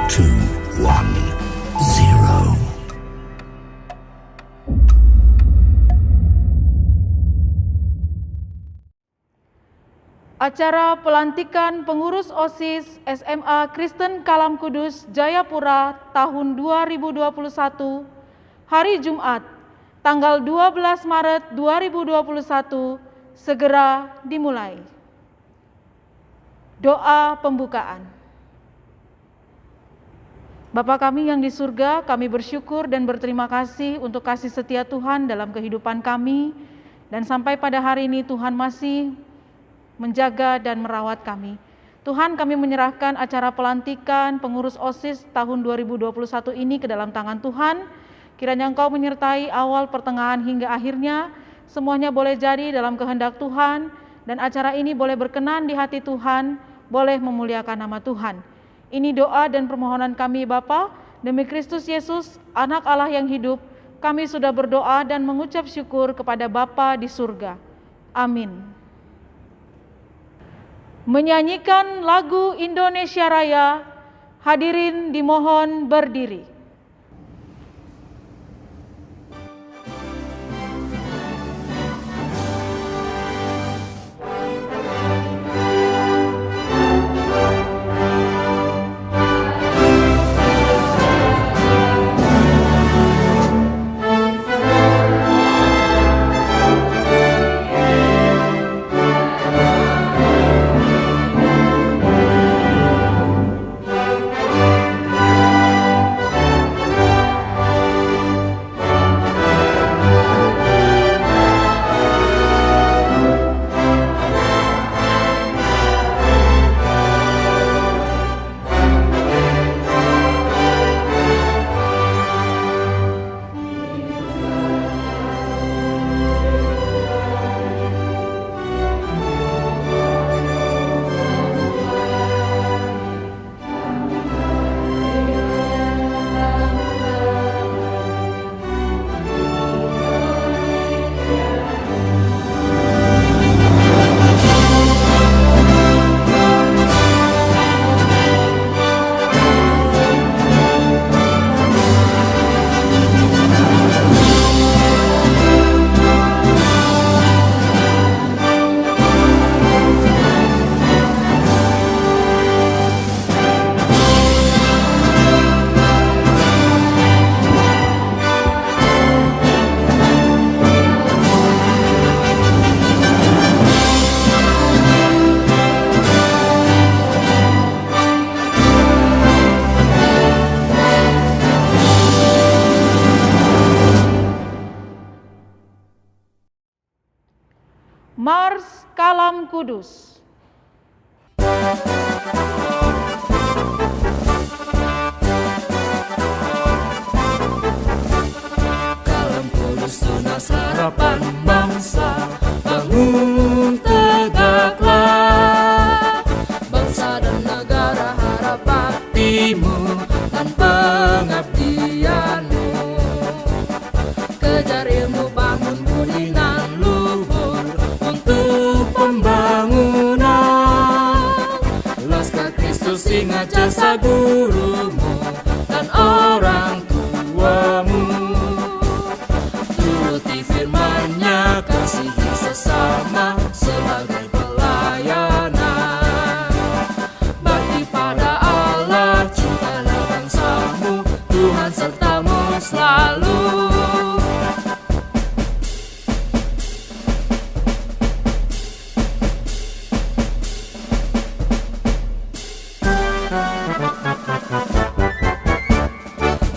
two, one, zero. Acara pelantikan pengurus OSIS SMA Kristen Kalam Kudus Jayapura tahun 2021 hari Jumat tanggal 12 Maret 2021 segera dimulai. Doa pembukaan. Bapa kami yang di surga, kami bersyukur dan berterima kasih untuk kasih setia Tuhan dalam kehidupan kami, dan sampai pada hari ini Tuhan masih menjaga dan merawat kami. Tuhan, kami menyerahkan acara pelantikan pengurus OSIS tahun 2021 ini ke dalam tangan Tuhan. Kiranya Engkau menyertai awal, pertengahan hingga akhirnya, semuanya boleh jadi dalam kehendak Tuhan, dan acara ini boleh berkenan di hati Tuhan, boleh memuliakan nama Tuhan. Ini doa dan permohonan kami Bapa, demi Kristus Yesus, Anak Allah yang hidup, kami sudah berdoa dan mengucap syukur kepada Bapa di surga. Amin. Menyanyikan lagu Indonesia Raya, hadirin dimohon berdiri. Mars Kalam Kudus. Kalam Kudus tunas harapan bangsa, bangun tegaklah. Bangsa dan negara harap baktimu dan pengabdianmu. Kejar ilmu, bangun budi nan luhur untuk pembangunan. Laskar Kristus ingat jasa gurumu dan orang tuamu. Turuti firman-Nya, kasihi sesama sebagai pelayanan. Bakti pada Allah, cintalah bangsamu, Tuhan sertamu selalu.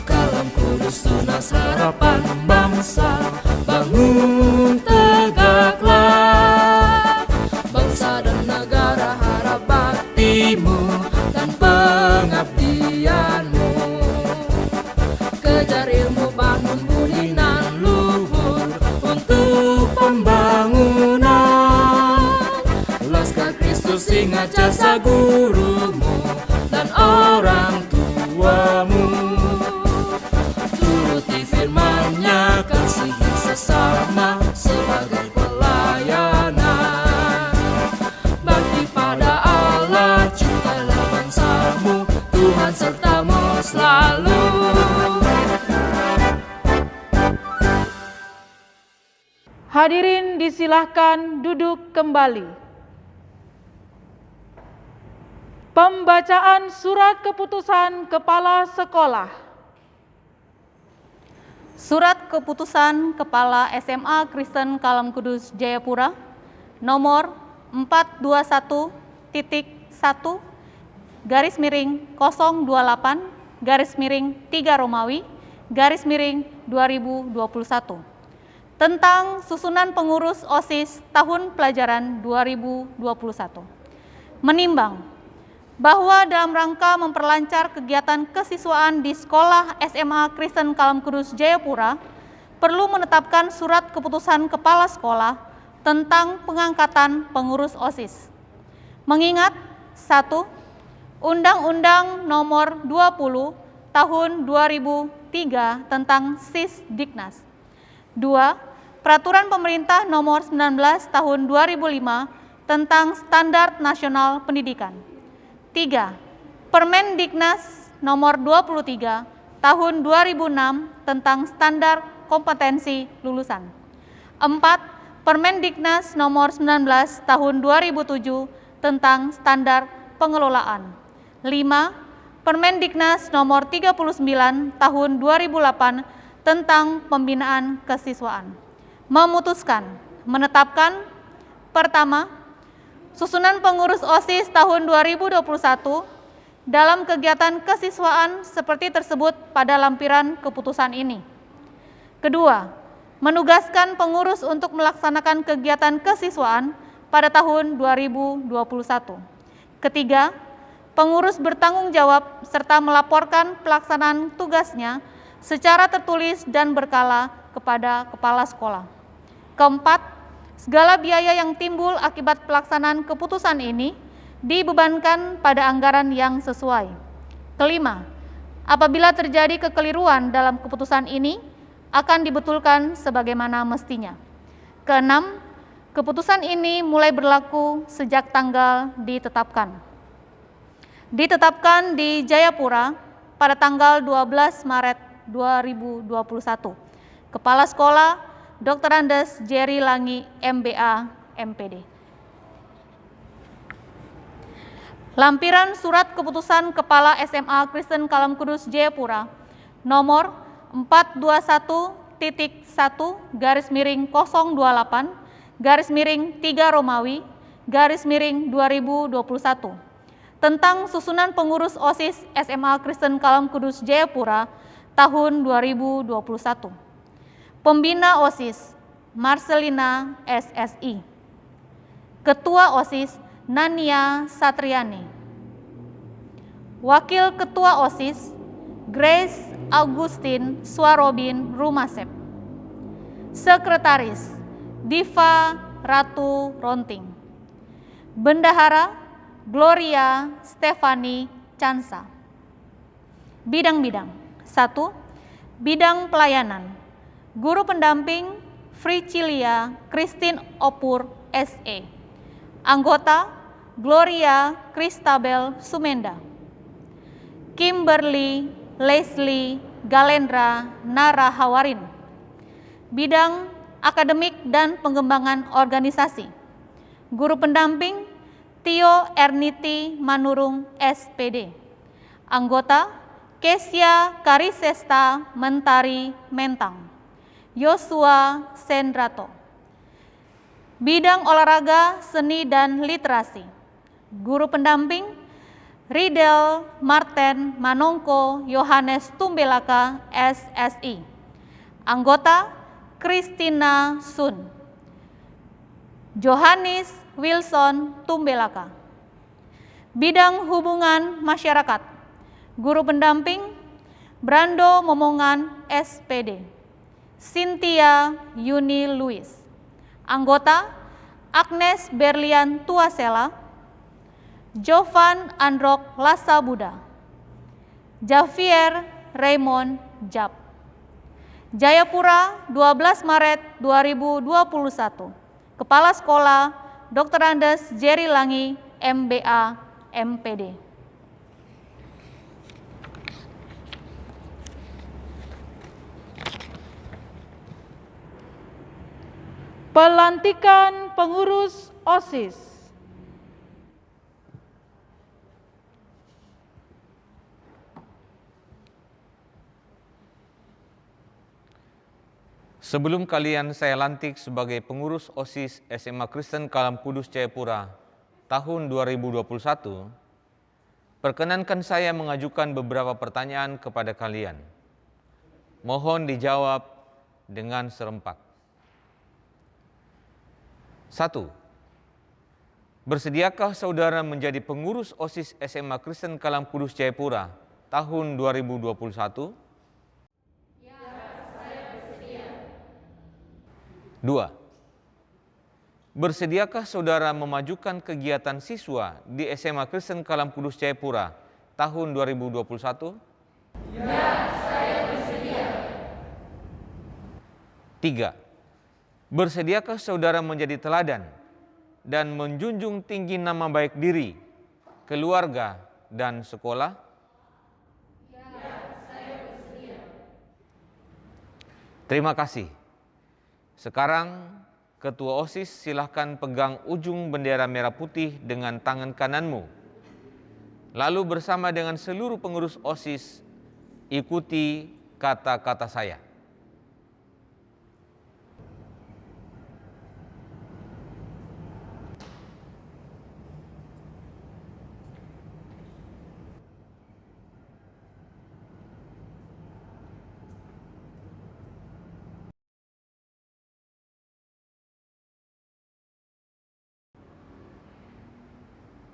Kalam Kudus tunas harapan bangsa, bangun tegaklah. Bangsa dan negara harap baktimu dan pengabdianmu. Kejar ilmu, bangun budi nan luhur untuk pembangunan. Laskar Kristus ingat jasa gurumu dan orang tuamu. Turuti firman-Nya, kasihi sesama sebagai pelayanan. Bakti pada Allah, cintalah bangsamu, Tuhan sertamu Hadirin disilahkan duduk kembali. Pembacaan surat keputusan Kepala Sekolah. Surat Keputusan Kepala SMA Kristen Kalam Kudus Jayapura nomor 421-028-3 Romawi _2021 tentang susunan pengurus OSIS tahun pelajaran 2021. Menimbang bahwa dalam rangka memperlancar kegiatan kesiswaan di Sekolah SMA Kristen Kalam Kudus Jayapura, perlu menetapkan surat keputusan kepala sekolah tentang pengangkatan pengurus OSIS. Mengingat 1. Undang-Undang Nomor 20 Tahun 2003 tentang Sisdiknas. 2. Peraturan Pemerintah Nomor 19 Tahun 2005 tentang Standar Nasional Pendidikan. 3. Permendiknas Nomor 23 Tahun 2006 tentang Standar Kompetensi Lulusan. 4. Permendiknas Nomor 19 Tahun 2007 tentang Standar Pengelolaan. 5. Permendiknas Nomor 39 Tahun 2008 tentang Pembinaan Kesiswaan. Memutuskan menetapkan: pertama, susunan pengurus OSIS tahun 2021 dalam kegiatan kesiswaan seperti tersebut pada lampiran keputusan ini. Kedua, menugaskan pengurus untuk melaksanakan kegiatan kesiswaan pada tahun 2021. Ketiga, pengurus bertanggung jawab serta melaporkan pelaksanaan tugasnya secara tertulis dan berkala kepada kepala sekolah. Keempat, segala biaya yang timbul akibat pelaksanaan keputusan ini dibebankan pada anggaran yang sesuai. Kelima, apabila terjadi kekeliruan dalam keputusan ini, akan dibetulkan sebagaimana mestinya. Keenam, keputusan ini mulai berlaku sejak tanggal ditetapkan. Ditetapkan di Jayapura pada tanggal 12 Maret 2021. Kepala Sekolah Dr. Andes Jerry Langi, MBA, MPD. Lampiran Surat Keputusan Kepala SMA Kristen Kalam Kudus Jayapura nomor 421-028-3 Romawi _2021 tentang susunan pengurus OSIS SMA Kristen Kalam Kudus Jayapura tahun 2021. Pembina OSIS Marcelina SSI. Ketua OSIS Nania Satriani. Wakil Ketua OSIS Grace Augustin Swarobin Rumasep. Sekretaris Diva Ratu Ronting. Bendahara Gloria Stefani Chansa. Bidang-bidang. 1. Bidang pelayanan. Guru pendamping Fricilia Christine Opur SE. Anggota Gloria Christabel Sumenda. Kimberly Leslie Galendra Nara Hawarin. Bidang akademik dan pengembangan organisasi. Guru pendamping Tio Erniti Manurung SPD. Anggota Kesia Karisesta Mentari Mentang. Yosua Sendrato. Bidang olahraga, seni, dan literasi. Guru pendamping Ridel Marten Manongko Yohanes Tumbelaka SSI. Anggota Christina Sun. Johannes Wilson Tumbelaka. Bidang hubungan masyarakat. Guru pendamping Brando Momongan SPD. Cynthia Yuni Luis. Anggota Agnes Berlian Tuasela. Jovan Androk Lasa Buddha. Javier Raymond Jab. Jayapura 12 Maret 2021. Kepala Sekolah Dr. Andes Jerry Langi, MBA, MPD. Pelantikan pengurus OSIS. Sebelum kalian saya lantik sebagai pengurus OSIS SMA Kristen Kalam Kudus Jayapura tahun 2021, perkenankan saya mengajukan beberapa pertanyaan kepada kalian. Mohon dijawab dengan serempak. 1. Bersediakah saudara menjadi pengurus OSIS SMA Kristen Kalam Kudus Jayapura tahun 2021? Ya, saya bersedia. 2. Bersediakah saudara memajukan kegiatan siswa di SMA Kristen Kalam Kudus Jayapura tahun 2021? Ya, saya bersedia. 3. Bersediakah saudara menjadi teladan dan menjunjung tinggi nama baik diri, keluarga, dan sekolah? Ya, saya bersedia. Terima kasih. Sekarang, Ketua OSIS silahkan pegang ujung bendera merah putih dengan tangan kananmu. Lalu bersama dengan seluruh pengurus OSIS, ikuti kata-kata saya.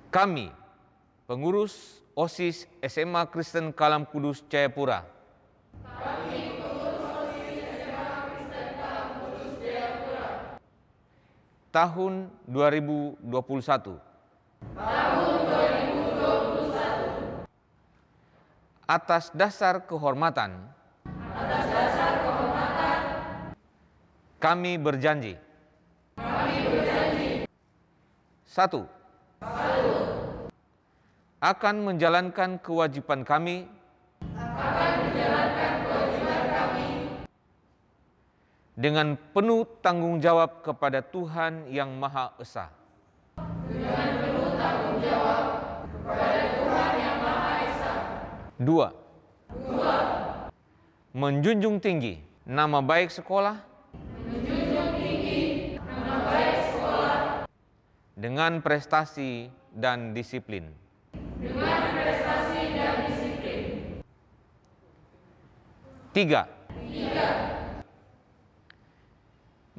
Kami, pengurus OSIS SMA Kristen Kalam Kudus Jayapura. Tahun 2021. Atas dasar kehormatan. Kami berjanji. 1. Akan menjalankan kewajiban kami dengan penuh tanggung jawab kepada Tuhan Yang Maha Esa. Dengan penuh tanggung jawab kepada Tuhan Yang Maha Esa. 2. Menjunjung tinggi nama baik sekolah. Dengan prestasi dan disiplin. 3.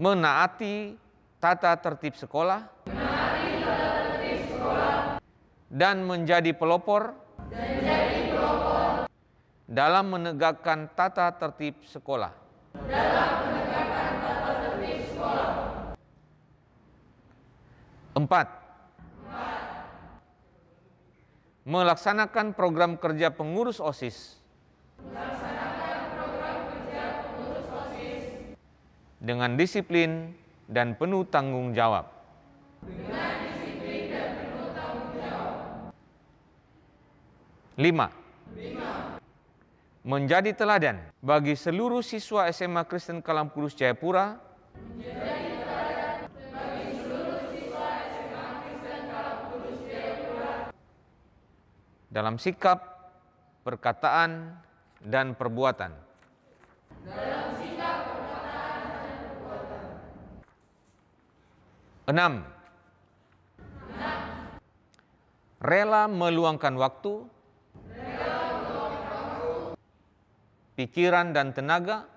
Menaati tata tertib sekolah dan menjadi pelopor dalam menegakkan tata tertib sekolah. 4. Melaksanakan program kerja pengurus OSIS dengan disiplin dan penuh tanggung jawab. 5. Menjadi teladan bagi seluruh siswa SMA Kristen Kalam Kudus Jayapura dalam sikap, perkataan, dan perbuatan. 6. Rela meluangkan waktu, pikiran dan tenaga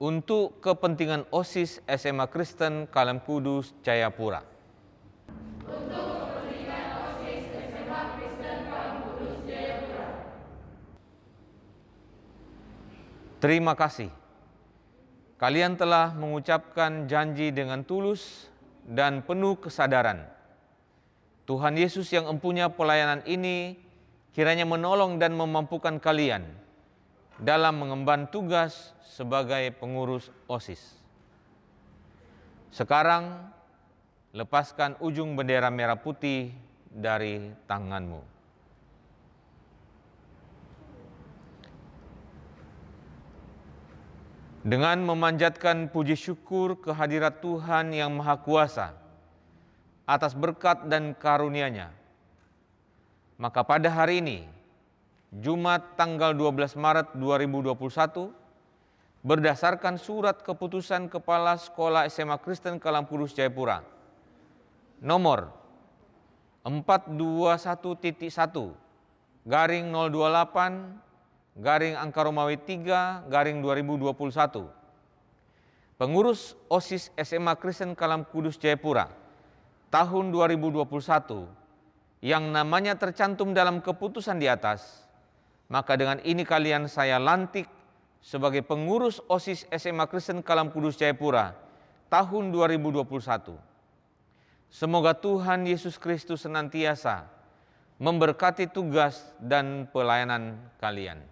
untuk kepentingan OSIS SMA Kristen Kalam Kudus Jayapura. Terima kasih. Kalian telah mengucapkan janji dengan tulus dan penuh kesadaran. Tuhan Yesus yang empunya pelayanan ini kiranya menolong dan memampukan kalian dalam mengemban tugas sebagai pengurus OSIS. Sekarang, lepaskan ujung bendera merah putih dari tanganmu. dengan memanjatkan puji syukur kehadirat Tuhan yang Maha Kuasa atas berkat dan karunia-Nya. Maka pada hari ini, Jumat tanggal 12 Maret 2021, berdasarkan surat keputusan Kepala Sekolah SMA Kristen Kalam Kudus Jayapura nomor 421.1/028/Romawi 3/2021. Pengurus OSIS SMA Kristen Kalam Kudus Jayapura tahun 2021 yang namanya tercantum dalam keputusan di atas, maka dengan ini kalian saya lantik sebagai pengurus OSIS SMA Kristen Kalam Kudus Jayapura tahun 2021. Semoga Tuhan Yesus Kristus senantiasa memberkati tugas dan pelayanan kalian.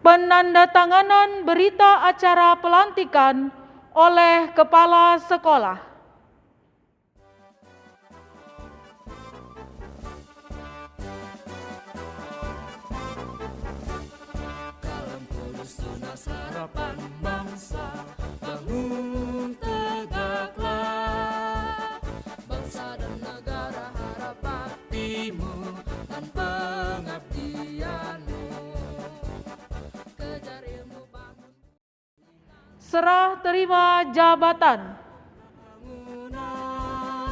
Penandatanganan berita acara pelantikan oleh Kepala Sekolah. Kalam Kudus tunas harapan bangsa, bangun tegaklah. Bangsa dan negara harap baktimu dan pengabdianmu. Kejar ilmu bangun Serah terima jabatan. bangunan.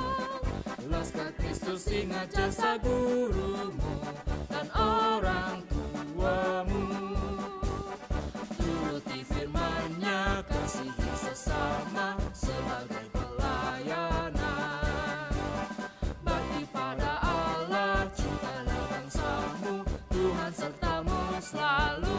Laskar Kristus ingat jasa gurumu dan orang tuamu. Turuti firman-Nya, kasihi sesama sebagai pelayanan. Bakti pada Allah, cintalah bangsamu, Tuhan sertamu selalu.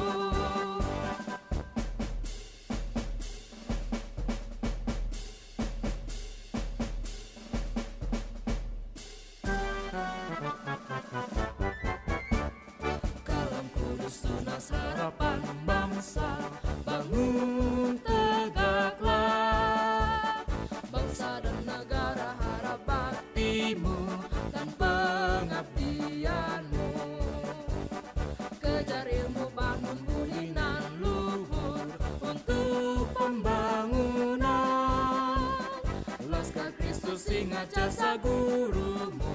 Kalam Kudus tunas harapan bangsa, bangun tegaklah. Bangsa dan negara harap baktimu dan pengabdianmu. Kejar ilmu bangun budi nan luhur untuk pembangunan. Laskar Kristus ingat jasa gurumu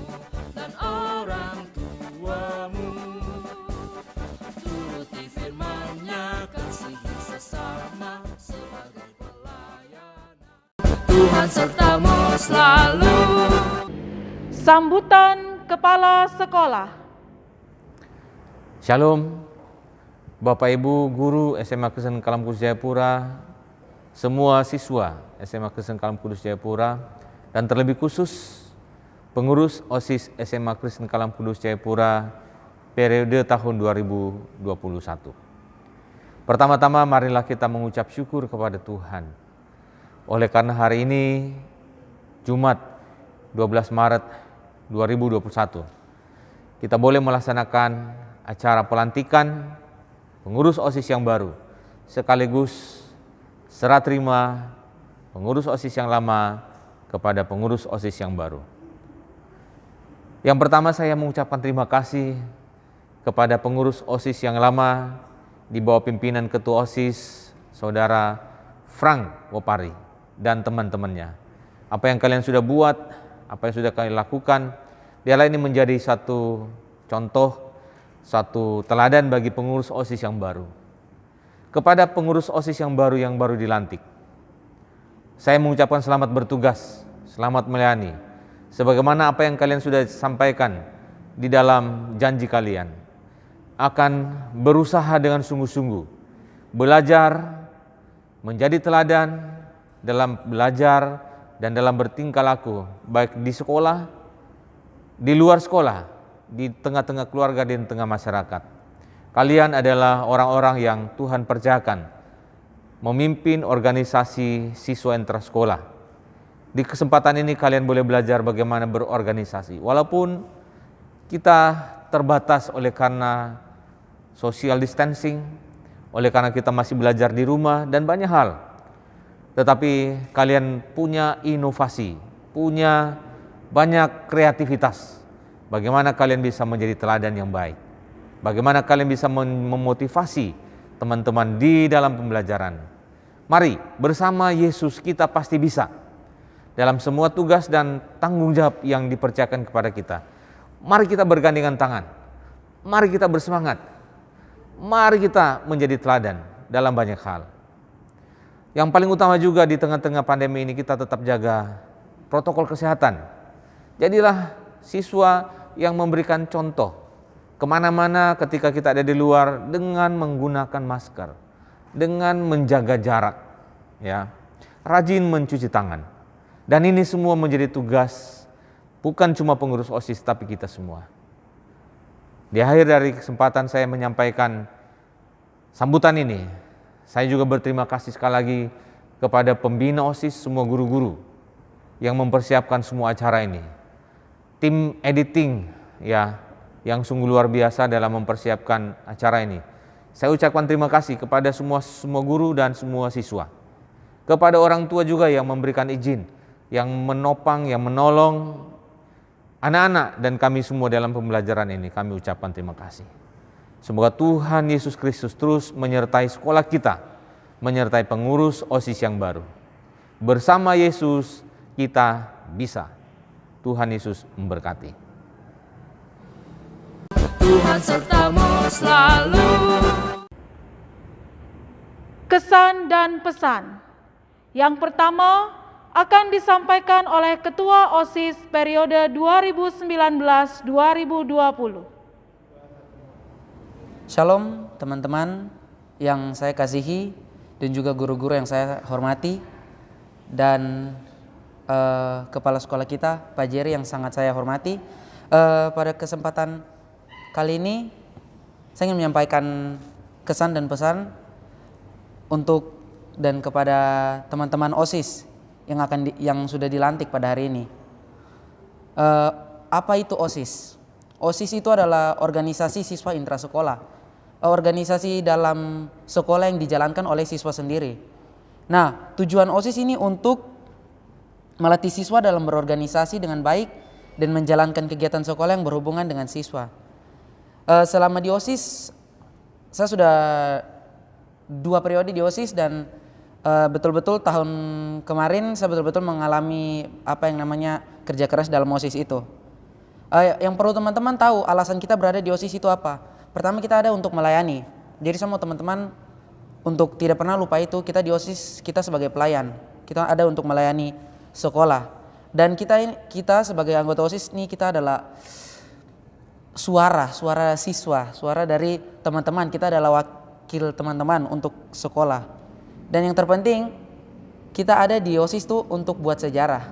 dan orang tuamu. Turuti firman-Nya, kasihi sesama sebagai pelayanan. Tuhan sertamu selalu. Sambutan Kepala Sekolah. Shalom, Bapak Ibu Guru SMA Kristen Kalam Kudus Jayapura, semua siswa SMA Kristen Kalam Kudus Jayapura, dan terlebih khusus pengurus OSIS SMA Kristen Kalam Kudus Jayapura periode tahun 2021. Pertama-tama marilah kita mengucap syukur kepada Tuhan. Oleh karena hari ini Jumat 12 Maret 2021, kita boleh melaksanakan acara pelantikan pengurus OSIS yang baru, sekaligus serah terima pengurus OSIS yang lama kepada pengurus OSIS yang baru. Yang pertama, saya mengucapkan terima kasih kepada pengurus OSIS yang lama di bawah pimpinan Ketua OSIS Saudara Frank Wopari dan teman-temannya. Apa yang kalian sudah buat, apa yang sudah kalian lakukan, biarlah ini menjadi satu contoh, satu teladan bagi pengurus OSIS yang baru. Kepada pengurus OSIS yang baru dilantik, saya mengucapkan selamat bertugas, selamat melayani, sebagaimana apa yang kalian sudah sampaikan di dalam janji kalian, akan berusaha dengan sungguh-sungguh, belajar, menjadi teladan dalam belajar dan dalam bertingkah laku, baik di sekolah, di luar sekolah, di tengah-tengah keluarga, di tengah masyarakat. Kalian adalah orang-orang yang Tuhan percayakan memimpin organisasi siswa intrasekolah. Di kesempatan ini kalian boleh belajar bagaimana berorganisasi, walaupun kita terbatas oleh karena social distancing, oleh karena kita masih belajar di rumah dan banyak hal. tetapi kalian punya inovasi, punya banyak kreativitas. Bagaimana kalian bisa menjadi teladan yang baik? Bagaimana kalian bisa memotivasi teman-teman di dalam pembelajaran? Mari bersama Yesus kita pasti bisa dalam semua tugas dan tanggung jawab yang dipercayakan kepada kita. Mari kita bergandengan tangan. Mari kita bersemangat. Mari kita menjadi teladan dalam banyak hal. Yang paling utama juga di tengah-tengah pandemi ini kita tetap jaga protokol kesehatan. Jadilah siswa yang memberikan contoh kemana-mana ketika kita ada di luar dengan menggunakan masker, dengan menjaga jarak, ya, rajin mencuci tangan. Dan ini semua menjadi tugas bukan cuma pengurus OSIS tapi kita semua. Di akhir dari kesempatan saya menyampaikan sambutan ini, saya juga berterima kasih sekali lagi kepada pembina OSIS, semua guru-guru yang mempersiapkan semua acara ini. Tim editing ya yang sungguh luar biasa dalam mempersiapkan acara ini. Saya ucapkan terima kasih kepada semua guru dan semua siswa. Kepada orang tua juga yang memberikan izin, yang menopang, yang menolong anak-anak dan kami semua dalam pembelajaran ini. Kami ucapkan terima kasih. Semoga Tuhan Yesus Kristus terus menyertai sekolah kita, menyertai pengurus OSIS yang baru. Bersama Yesus kita bisa. Tuhan Yesus memberkati. Tuhan sertamu selalu. Kesan dan pesan. Yang pertama akan disampaikan oleh Ketua OSIS periode 2019-2020. Shalom teman-teman yang saya kasihi dan juga guru-guru yang saya hormati, dan kepala sekolah kita Pak Jerry yang sangat saya hormati. Pada kesempatan kali ini saya ingin menyampaikan kesan dan pesan untuk dan kepada teman-teman OSIS yang sudah dilantik pada hari ini. Apa itu OSIS? OSIS itu adalah organisasi siswa intrasekolah, organisasi dalam sekolah yang dijalankan oleh siswa sendiri. Nah, tujuan OSIS ini untuk melatih siswa dalam berorganisasi dengan baik dan menjalankan kegiatan sekolah yang berhubungan dengan siswa. Selama di OSIS, saya sudah 2 periode di OSIS, dan betul-betul tahun kemarin saya betul-betul mengalami apa yang namanya kerja keras dalam OSIS itu. Yang perlu teman-teman tahu, alasan kita berada di OSIS itu apa? Pertama, kita ada untuk melayani. Jadi saya mau teman-teman untuk tidak pernah lupa itu, kita di OSIS kita sebagai pelayan. Kita ada untuk melayani sekolah. Dan kita sebagai anggota OSIS ini kita adalah suara siswa, suara dari teman-teman. Kita adalah wakil teman-teman untuk sekolah. Dan yang terpenting, kita ada di OSIS itu untuk buat sejarah.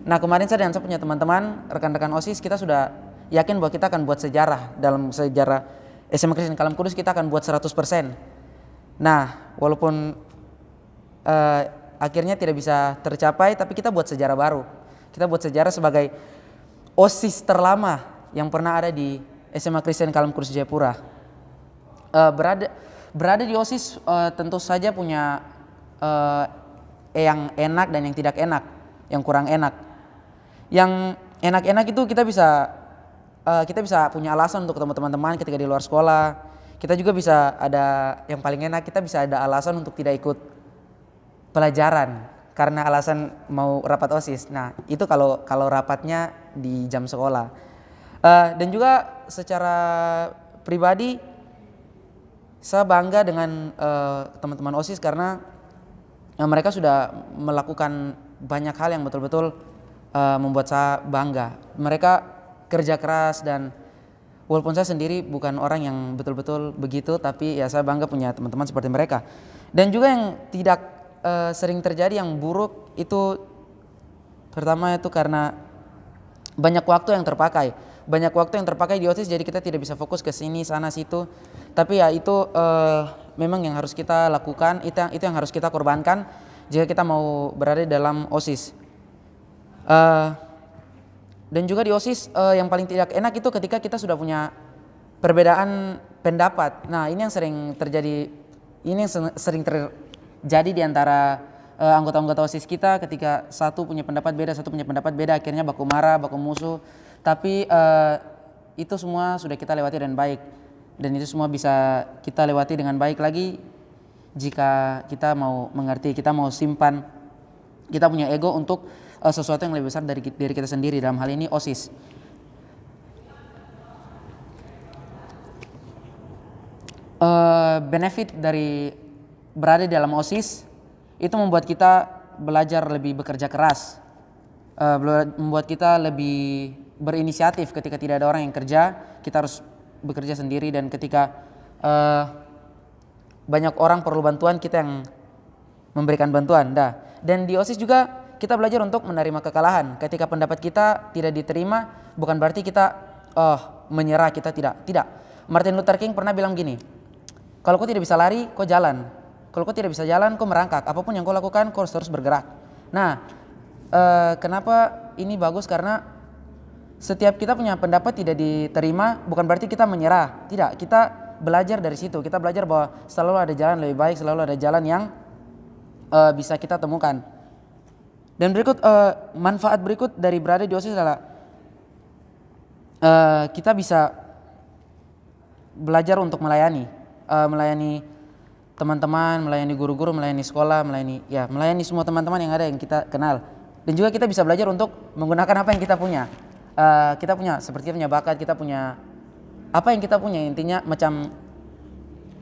Nah, kemarin saya dan saya punya teman-teman, rekan-rekan OSIS, kita sudah yakin bahwa kita akan buat sejarah. Dalam sejarah SMA Kristen Kalam Kudus kita akan buat 100%. Nah, walaupun akhirnya tidak bisa tercapai, tapi kita buat sejarah baru. Kita buat sejarah sebagai OSIS terlama yang pernah ada di SMA Kristen Kalam Kudus Jayapura. Berada di OSIS tentu saja punya yang enak dan yang tidak enak, yang kurang enak. Yang enak-enak itu kita bisa punya alasan untuk ketemu teman-teman ketika di luar sekolah. Kita juga bisa ada yang paling enak, kita bisa ada alasan untuk tidak ikut pelajaran karena alasan mau rapat OSIS. Nah, itu kalau rapatnya di jam sekolah. Dan juga secara pribadi saya bangga dengan teman-teman OSIS karena mereka sudah melakukan banyak hal yang betul-betul membuat saya bangga. Mereka kerja keras, dan walaupun saya sendiri bukan orang yang betul-betul begitu, tapi ya saya bangga punya teman-teman seperti mereka. Dan juga yang tidak sering terjadi yang buruk itu, pertama itu karena banyak waktu yang terpakai. Banyak waktu yang terpakai di OSIS, jadi kita tidak bisa fokus ke sini, sana, situ. Tapi ya itu memang yang harus kita lakukan, itu yang harus kita korbankan jika kita mau berada dalam OSIS. Dan juga di OSIS yang paling tidak enak itu ketika kita sudah punya perbedaan pendapat. Nah, ini yang sering terjadi di antara anggota-anggota OSIS kita ketika satu punya pendapat beda, akhirnya baku marah, baku musuh. Tapi itu semua sudah kita lewati dengan baik, dan itu semua bisa kita lewati dengan baik lagi jika kita mau mengerti, kita mau simpan, kita punya ego untuk sesuatu yang lebih besar dari diri kita sendiri, dalam hal ini OSIS. Benefit dari berada di dalam OSIS itu membuat kita belajar lebih bekerja keras, membuat kita lebih berinisiatif. Ketika tidak ada orang yang kerja, kita harus bekerja sendiri, dan ketika banyak orang perlu bantuan, kita yang memberikan bantuan. Dan di OSIS juga kita belajar untuk menerima kekalahan. Ketika pendapat kita tidak diterima, bukan berarti kita menyerah, kita tidak. Martin Luther King pernah bilang gini, kalau kau tidak bisa lari, kau jalan. Kalau kau tidak bisa jalan, kau merangkak. Apapun yang kau lakukan, kau harus terus bergerak. Nah, kenapa ini bagus? Karena setiap kita punya pendapat tidak diterima, bukan berarti kita menyerah. Tidak, kita belajar dari situ. Kita belajar bahwa selalu ada jalan lebih baik, selalu ada jalan yang bisa kita temukan. Dan berikut manfaat berikut dari berada di OSIS adalah kita bisa belajar untuk melayani teman-teman, melayani guru-guru, melayani sekolah, melayani semua teman-teman yang ada yang kita kenal. Dan juga kita bisa belajar untuk menggunakan apa yang kita punya. Kita punya seperti punya bakat, kita punya apa yang kita punya. Intinya macam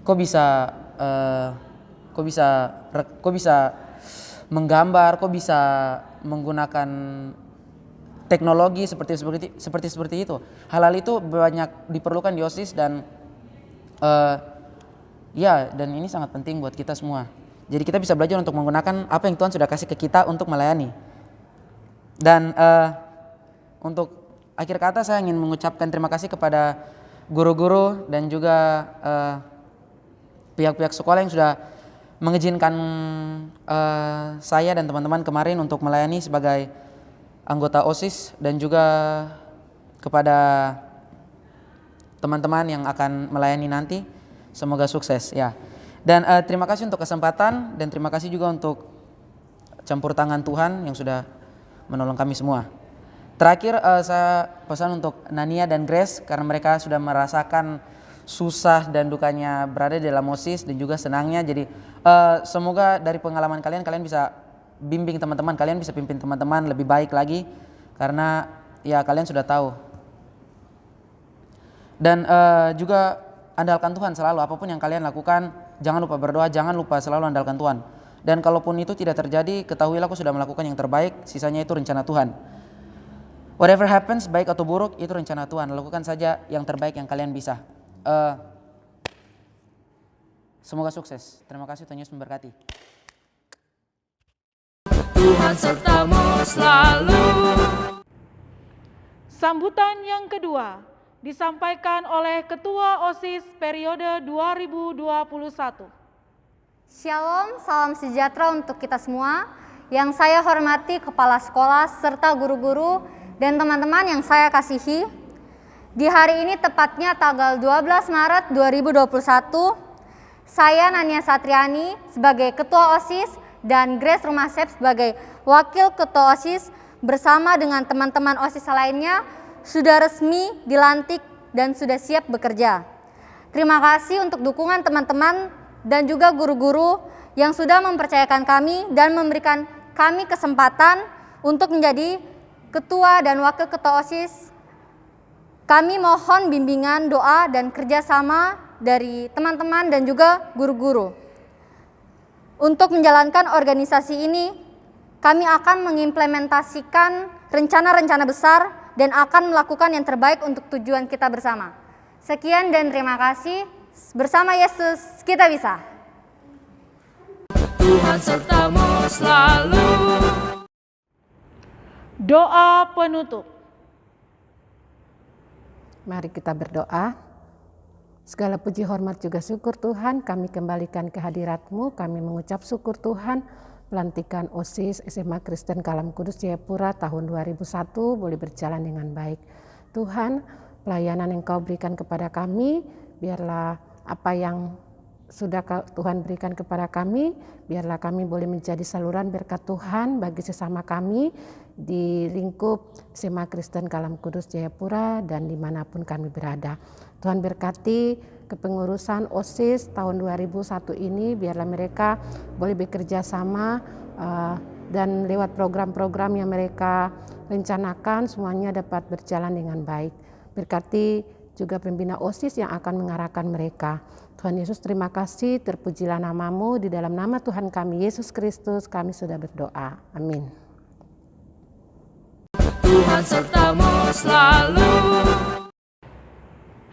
kau bisa menggambar, kau bisa menggunakan teknologi seperti itu. Hal-hal itu banyak diperlukan di OSIS, dan dan ini sangat penting buat kita semua. Jadi kita bisa belajar untuk menggunakan apa yang Tuhan sudah kasih ke kita untuk melayani. Dan untuk akhir kata saya ingin mengucapkan terima kasih kepada guru-guru dan juga pihak-pihak sekolah yang sudah mengizinkan saya dan teman-teman kemarin untuk melayani sebagai anggota OSIS, dan juga kepada teman-teman yang akan melayani nanti. Semoga sukses ya. Dan terima kasih untuk kesempatan, dan terima kasih juga untuk campur tangan Tuhan yang sudah menolong kami semua. Terakhir saya pesan untuk Nania dan Grace, karena mereka sudah merasakan susah dan dukanya berada di dalam OSIS dan juga senangnya. Jadi semoga dari pengalaman kalian bisa bimbing teman-teman, kalian bisa pimpin teman-teman lebih baik lagi, karena ya kalian sudah tahu. Dan juga andalkan Tuhan selalu, apapun yang kalian lakukan, jangan lupa berdoa, jangan lupa selalu andalkan Tuhan. Dan kalaupun itu tidak terjadi, ketahuilah aku sudah melakukan yang terbaik, sisanya itu rencana Tuhan. Whatever happens, baik atau buruk, itu rencana Tuhan. Lakukan saja yang terbaik yang kalian bisa. Semoga sukses. Terima kasih, Tuhan Yesus memberkati. Tuhan sertamu selalu. Sambutan yang kedua disampaikan oleh Ketua OSIS periode 2021. Shalom, salam sejahtera untuk kita semua. Yang saya hormati Kepala Sekolah serta guru-guru dan teman-teman yang saya kasihi. Di hari ini tepatnya tanggal 12 Maret 2021, saya Nania Satriani sebagai Ketua OSIS dan Grace Rumasep sebagai Wakil Ketua OSIS bersama dengan teman-teman OSIS lainnya sudah resmi dilantik dan sudah siap bekerja. Terima kasih untuk dukungan teman-teman dan juga guru-guru yang sudah mempercayakan kami dan memberikan kami kesempatan untuk menjadi Ketua dan Wakil Ketua OSIS. Kami mohon bimbingan, doa, dan kerjasama dari teman-teman dan juga guru-guru. Untuk menjalankan organisasi ini, kami akan mengimplementasikan rencana-rencana besar dan akan melakukan yang terbaik untuk tujuan kita bersama. Sekian dan terima kasih. Bersama Yesus kita bisa. Tuhan sertamu selalu. Doa penutup. Mari kita berdoa. Segala puji, hormat, juga syukur Tuhan kami kembalikan ke hadirat-Mu. Kami mengucap syukur Tuhan, pelantikan OSIS SMA Kristen Kalam Kudus Jayapura tahun 2001 boleh berjalan dengan baik. Tuhan, pelayanan yang Kau berikan kepada kami, biarlah apa yang sudah Tuhan berikan kepada kami, biarlah kami boleh menjadi saluran berkat Tuhan bagi sesama kami di lingkup SMA Kristen Kalam Kudus Jayapura dan dimanapun kami berada. Tuhan berkati kepengurusan OSIS tahun 2001 ini, biarlah mereka boleh bekerja sama dan lewat program-program yang mereka rencanakan semuanya dapat berjalan dengan baik. Berkati juga pembina OSIS yang akan mengarahkan mereka. Tuhan Yesus, terima kasih, terpujilah namamu, di dalam nama Tuhan kami Yesus Kristus kami sudah berdoa. Amin. Tuhan sertamu selalu.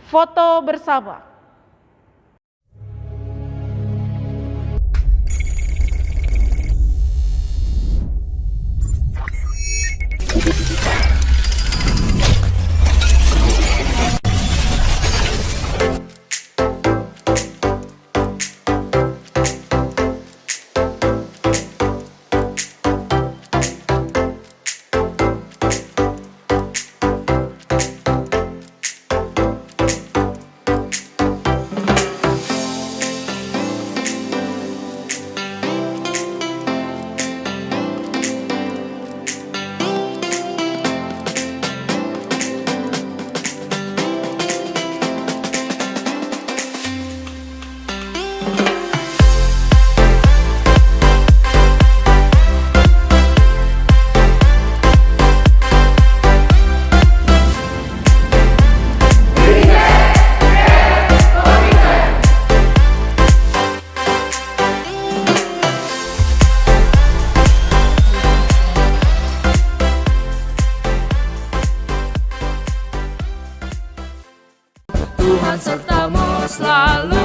Foto bersama. Tuhan sertamu selalu.